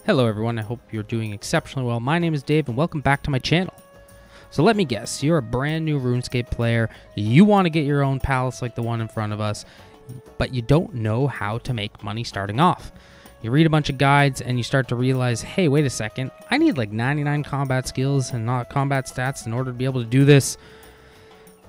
Hello everyone, I hope you're doing exceptionally well. My name is Dave and welcome back to my channel. So let me guess, you're a brand new RuneScape player, you want to get your own palace like the one in front of us, but you don't know how to make money starting off. You read a bunch of guides and you start to realize, hey, wait a second, I need like 99 combat skills and not combat stats in order to be able to do this.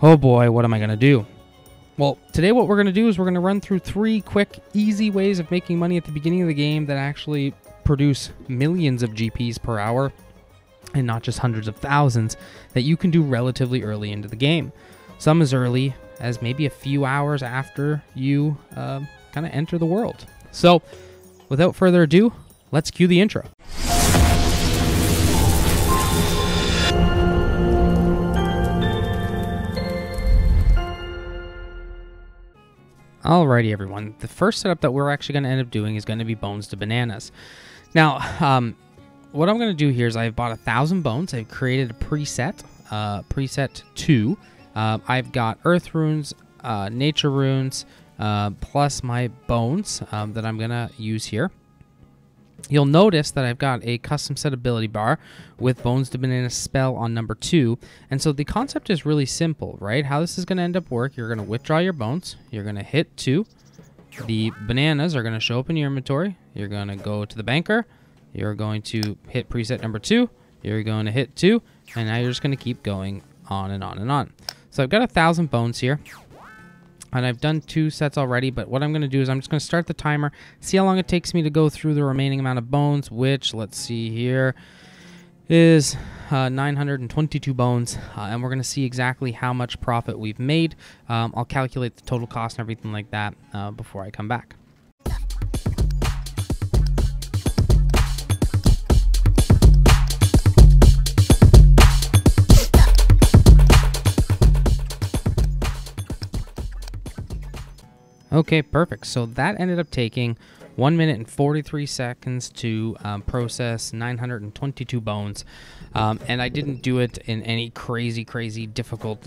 Oh boy, what am I going to do? Well, today what we're going to do is we're going to run through 3 quick, easy ways of making money at the beginning of the game that actually produce millions of GPs per hour and not just hundreds of thousands that you can do relatively early into the game. Some as early as maybe a few hours after you kind of enter the world. So without further ado, let's cue the intro. Alrighty everyone, the first setup that we're actually going to end up doing is going to be Bones to Bananas. Now, what I'm going to do here is I've bought 1,000 bones. I've created a preset, preset 2. I've got earth runes, nature runes, plus my bones that I'm going to use here. You'll notice that I've got a custom set ability bar with Bones to Bananas spell on number 2. And so the concept is really simple, right? How this is going to end up work, you're going to withdraw your bones. You're going to hit 2. The bananas are going to show up in your inventory. You're going to go to the banker. You're going to hit preset number 2. You're going to hit 2. And now you're just going to keep going on and on and on. So I've got 1,000 bones here. And I've done 2 sets already, but what I'm going to do is I'm just going to start the timer, see how long it takes me to go through the remaining amount of bones, which, let's see here, is 922 bones, and we're going to see exactly how much profit we've made. I'll calculate the total cost and everything like that before I come back. Okay, perfect. So that ended up taking 1 minute and 43 seconds to process 922 bones. And I didn't do it in any crazy difficult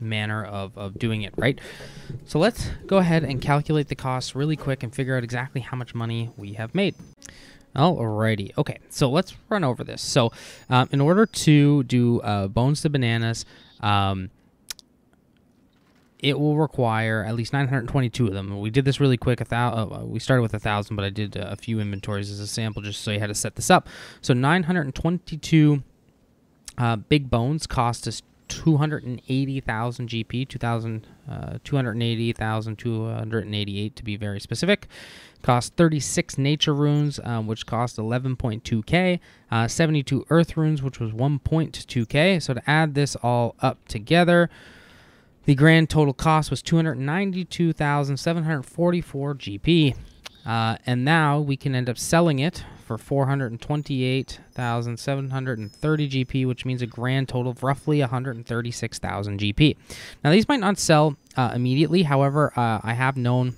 manner of doing it, right? So let's go ahead and calculate the costs really quick and figure out exactly how much money we have made. Alrighty. Okay, so let's run over this. So in order to do Bones to Bananas, it will require at least 922 of them. We did this really quick. We started with 1,000, but I did a few inventories as a sample just so you had to set this up. So 922 big bones cost us 280,000 GP, 280,288 to be very specific. Cost 36 nature runes, which cost 11.2k, 72 earth runes, which was 1.2k. So to add this all up together, the grand total cost was 292,744 GP. And now we can end up selling it for 428,730 GP, which means a grand total of roughly 136,000 GP. Now, these might not sell immediately. However, I have known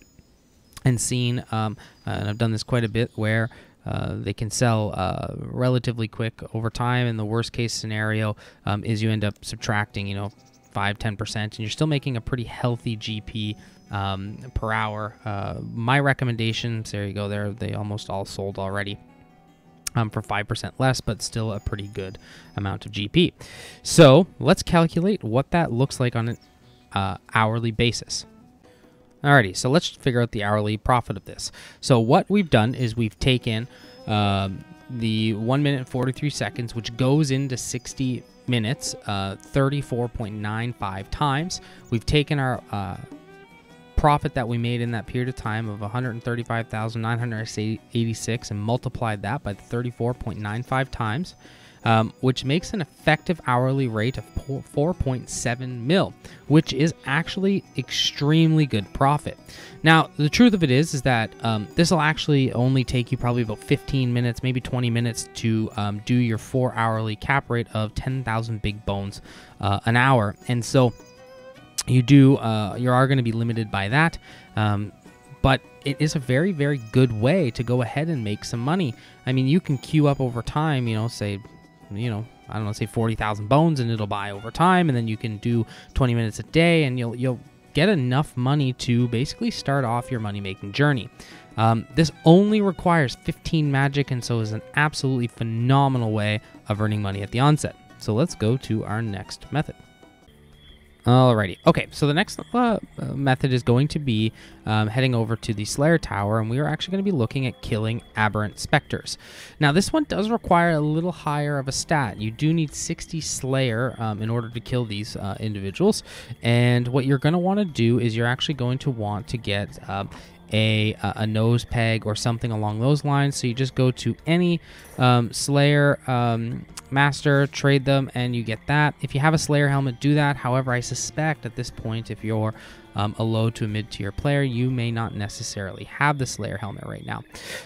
and seen, and I've done this quite a bit, where they can sell relatively quick over time. And the worst case scenario is you end up subtracting, 5-10%, and you're still making a pretty healthy GP per hour. My recommendations, there you go, they almost all sold already for 5% less, but still a pretty good amount of GP. So let's calculate what that looks like on an hourly basis. Alrighty, so let's figure out the hourly profit of this. So what we've done is we've taken the 1 minute and 43 seconds, which goes into 60 minutes, 34.95 times. We've taken our profit that we made in that period of time of 135,986 and multiplied that by 34.95 times, which makes an effective hourly rate of 4.7 mil, which is actually extremely good profit. Now, the truth of it is that this will actually only take you probably about 15 minutes, maybe 20 minutes to do your 4 hourly cap rate of 10,000 big bones an hour. And so you are going to be limited by that. But it is a very good way to go ahead and make some money. I mean, you can queue up over time, say, I don't know, say 40,000 bones, and it'll buy over time, and then you can do 20 minutes a day, and you'll get enough money to basically start off your money-making journey. This only requires 15 magic, and so is an absolutely phenomenal way of earning money at the onset. So let's go to our next method. Alrighty. Okay, so the next method is going to be heading over to the Slayer Tower, and we are actually going to be looking at killing Aberrant Specters. Now, this one does require a little higher of a stat. You do need 60 Slayer in order to kill these individuals, and what you're going to want to do is you're actually going to want to get a nose peg or something along those lines. So you just go to any Slayer master, trade them, and you get that. If you have a Slayer helmet, do that. However, I suspect at this point, if you're a low to mid-tier player, you may not necessarily have the Slayer helmet right now.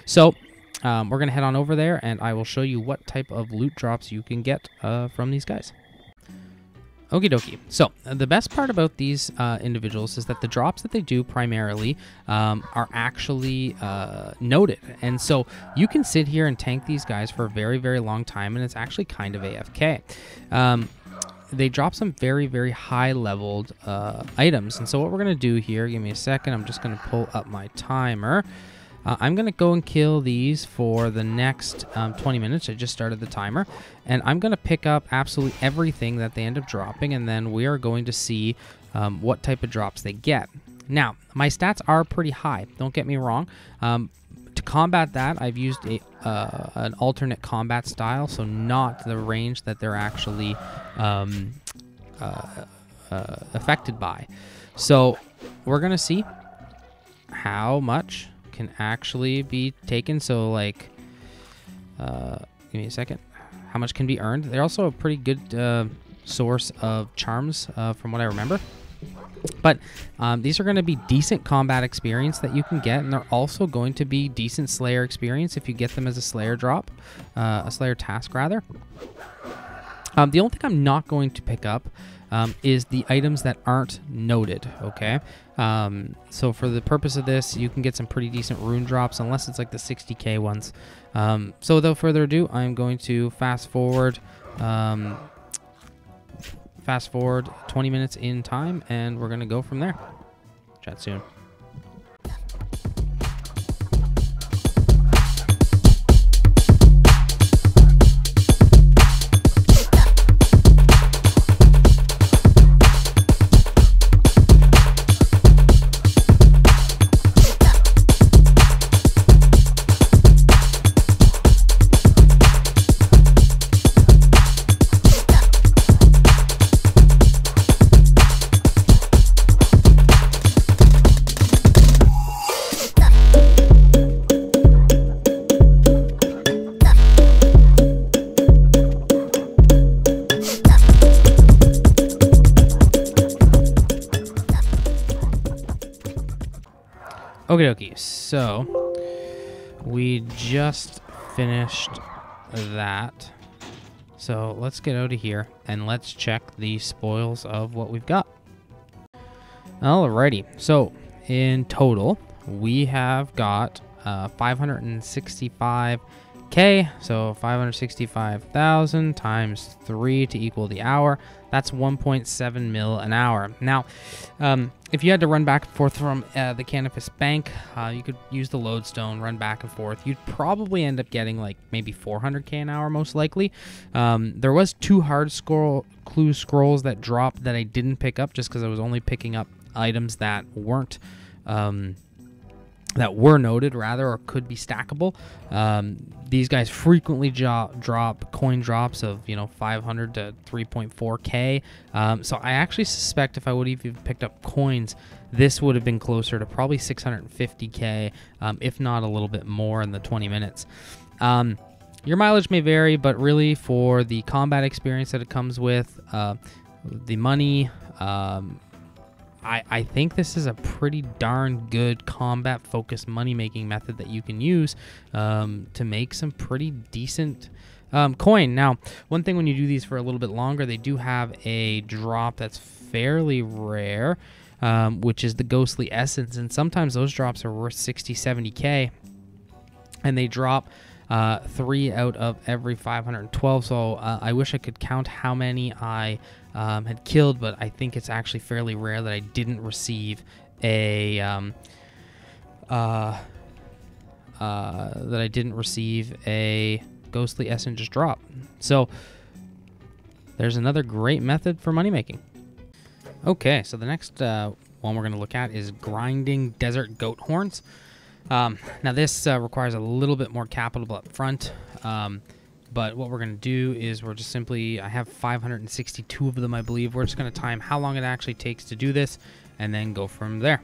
So we're going to head on over there, and I will show you what type of loot drops you can get from these guys. Okie dokie. So the best part about these individuals is that the drops that they do primarily are actually noted. And so you can sit here and tank these guys for a very, very long time, and it's actually kind of AFK. They drop some very, very high-leveled items. And so what we're going to do here, give me a second, I'm just going to pull up my timer. I'm going to go and kill these for the next 20 minutes. I just started the timer. And I'm going to pick up absolutely everything that they end up dropping, and then we are going to see what type of drops they get. Now, my stats are pretty high. Don't get me wrong. To combat that, I've used an alternate combat style, so not the range that they're actually affected by. So we're going to see how much can actually be taken. So like give me a second, how much can be earned. They're also a pretty good source of charms from what I remember, but these are going to be decent combat experience that you can get, and they're also going to be decent Slayer experience if you get them as a Slayer drop, a Slayer task rather. The only thing I'm not going to pick up is the items that aren't noted, okay? So for the purpose of this, you can get some pretty decent rune drops, unless it's like the 60k ones. So without further ado, I'm going to fast forward 20 minutes in time, and we're going to go from there. Chat soon. Okie dokie, so we just finished that. So let's get out of here and let's check the spoils of what we've got. Alrighty, so in total, we have got 565k, so 565,000 times 3 to equal the hour. That's 1.7 mil an hour. Now, if you had to run back and forth from the Canopus Bank, you could use the lodestone, run back and forth. You'd probably end up getting like maybe 400k an hour, most likely. There was 2 hard clue scrolls that dropped that I didn't pick up just because I was only picking up items that weren't that were noted rather, or could be stackable. These guys frequently drop coin drops of 500 to 3.4k. So I actually suspect if I would have even picked up coins, this would have been closer to probably 650k, if not a little bit more in the 20 minutes. Your mileage may vary, but really for the combat experience that it comes with, the money, I think this is a pretty darn good combat-focused money-making method that you can use to make some pretty decent coin. Now, one thing when you do these for a little bit longer, they do have a drop that's fairly rare, which is the Ghostly Essence, and sometimes those drops are worth 60, 70k, and they drop 3 out of every 512. So I wish I could count how many I had killed, but I think it's actually fairly rare that I didn't receive a that I didn't receive a ghostly essence drop. So there's another great method for money making. Okay, so the next one we're going to look at is grinding desert goat horns. Now this requires a little bit more capital up front, but what we're going to do is we're just simply, I have 562 of them, I believe. We're just going to time how long it actually takes to do this and then go from there.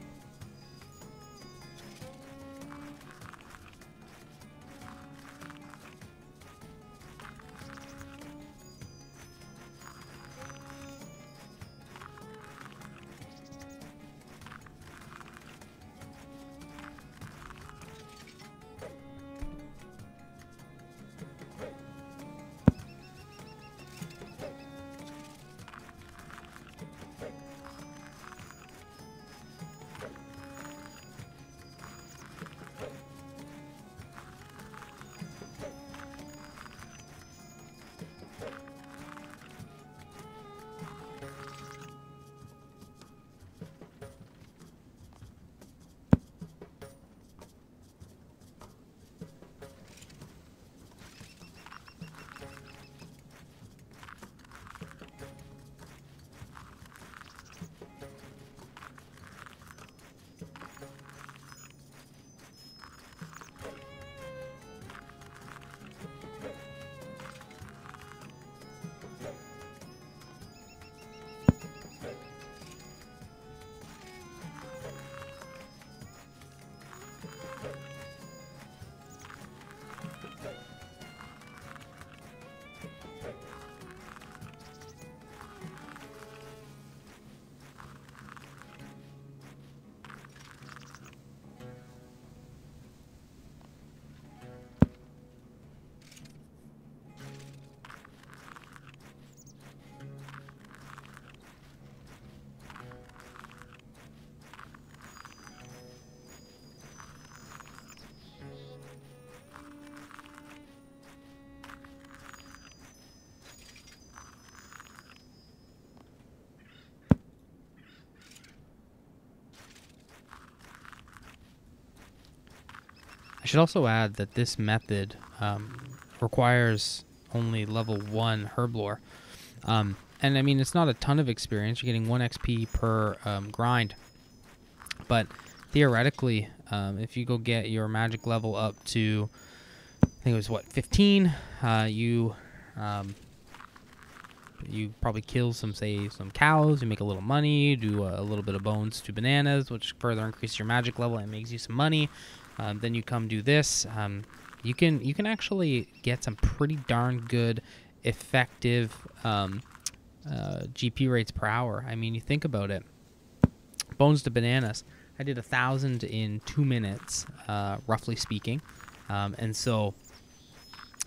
I should also add that this method requires only level 1 herblore. And I mean, it's not a ton of experience. You're getting 1 XP per grind. But theoretically, if you go get your magic level up to, I think it was, what, 15, you probably kill some cows, you make a little money, do a little bit of bones to bananas, which further increases your magic level and makes you some money. Then you come do this. You can actually get some pretty darn good, effective GP rates per hour. I mean, you think about it. Bones to bananas. I did 1,000 in 2 minutes, roughly speaking, and so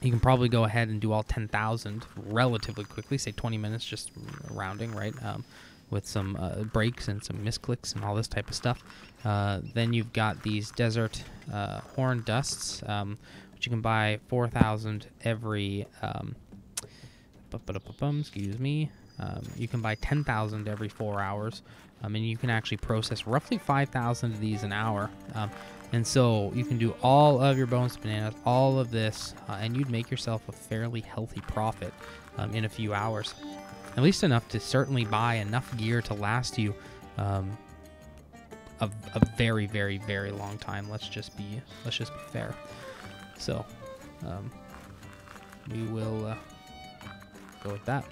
you can probably go ahead and do all 10,000 relatively quickly. Say 20 minutes, just rounding, right? With some breaks and some misclicks and all this type of stuff. Then you've got these desert horn dusts, which you can buy 4,000 every. Excuse me. You can buy 10,000 every 4 hours, and you can actually process roughly 5,000 of these an hour. And so you can do all of your bones to bananas, all of this, and you'd make yourself a fairly healthy profit in a few hours. At least enough to certainly buy enough gear to last you a very, very, very long time. Let's just be fair. So we will go with that.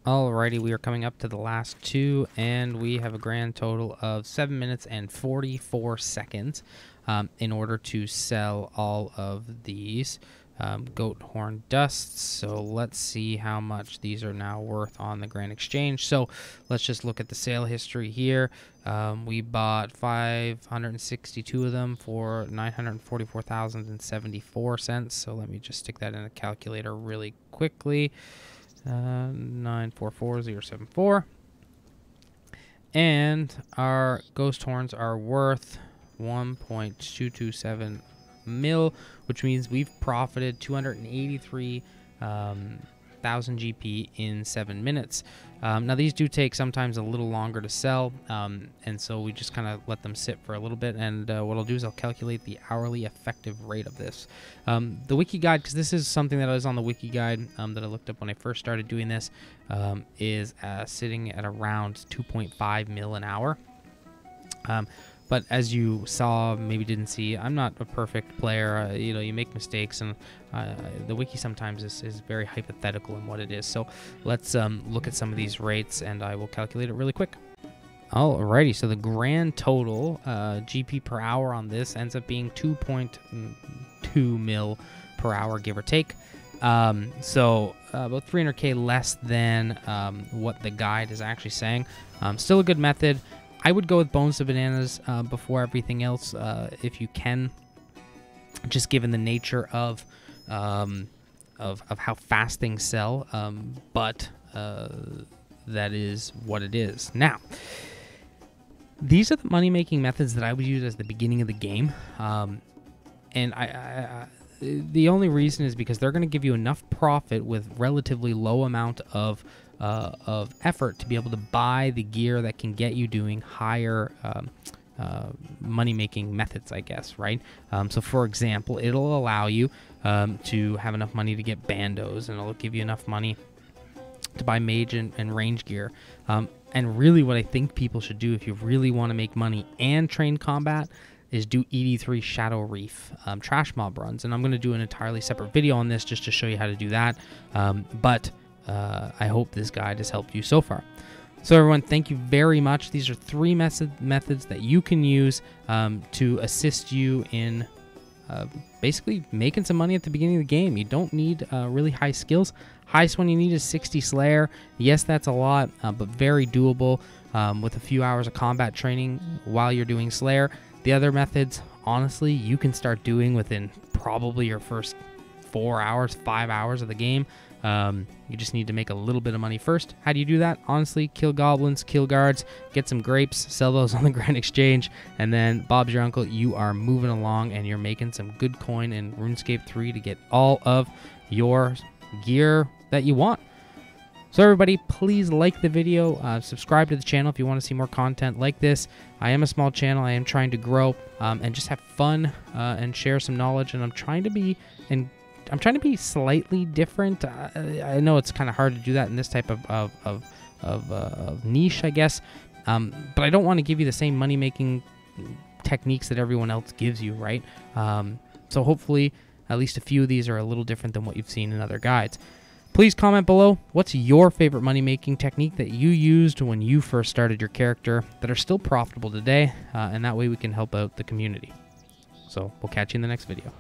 Alrighty, we are coming up to the last two, and we have a grand total of 7 minutes and 44 seconds in order to sell all of these goat horn dusts. So let's see how much these are now worth on the Grand Exchange. So let's just look at the sale history here. We bought 562 of them for 944,074 cents. So let me just stick that in a calculator really quickly. 944,074, and our ghost horns are worth 1.227 mil, which means we've profited 283,000 GP in 7 minutes. Now these do take sometimes a little longer to sell, and so we just kind of let them sit for a little bit, and what I'll do is I'll calculate the hourly effective rate of this. The wiki guide, because this is something that is on the wiki guide that I looked up when I first started doing this, is sitting at around 2.5 mil an hour. But as you saw, maybe didn't see, I'm not a perfect player. You know, you make mistakes, and the wiki sometimes is very hypothetical in what it is. So let's look at some of these rates, and I will calculate it really quick. Alrighty, so the grand total GP per hour on this ends up being 2.2 mil per hour, give or take. So about 300K less than what the guide is actually saying. Still a good method. I would go with Bones to Bananas before everything else, if you can, just given the nature of how fast things sell. But that is what it is. Now, these are the money-making methods that I would use as the beginning of the game, and the only reason is because they're going to give you enough profit with relatively low amount of effort to be able to buy the gear that can get you doing higher money-making methods, I guess, right? So, for example, it'll allow you to have enough money to get bandos, and it'll give you enough money to buy mage and range gear. And really what I think people should do if you really want to make money and train combat is do ED3 Shadow Reef trash mob runs. And I'm going to do an entirely separate video on this just to show you how to do that. But I hope this guide has helped you so far. So everyone, thank you very much. These are 3 methods that you can use to assist you in basically making some money at the beginning of the game. You don't need really high skills. Highest one you need is 60 Slayer. Yes, that's a lot, but very doable with a few hours of combat training while you're doing Slayer. The other methods, honestly, you can start doing within probably your first 4 hours, 5 hours of the game. You just need to make a little bit of money first. How do you do that? Honestly, kill goblins, kill guards, get some grapes, sell those on the Grand Exchange, and then Bob's your uncle. You are moving along, and you're making some good coin in RuneScape 3 to get all of your gear that you want. So everybody, please like the video, subscribe to the channel if you want to see more content like this. I am a small channel. I am trying to grow and just have fun and share some knowledge, and I'm trying to be slightly different. I know it's kind of hard to do that in this type of niche, I guess. But I don't want to give you the same money-making techniques that everyone else gives you, right? So hopefully at least a few of these are a little different than what you've seen in other guides. Please comment below, what's your favorite money-making technique that you used when you first started your character that are still profitable today? And that way we can help out the community. So we'll catch you in the next video.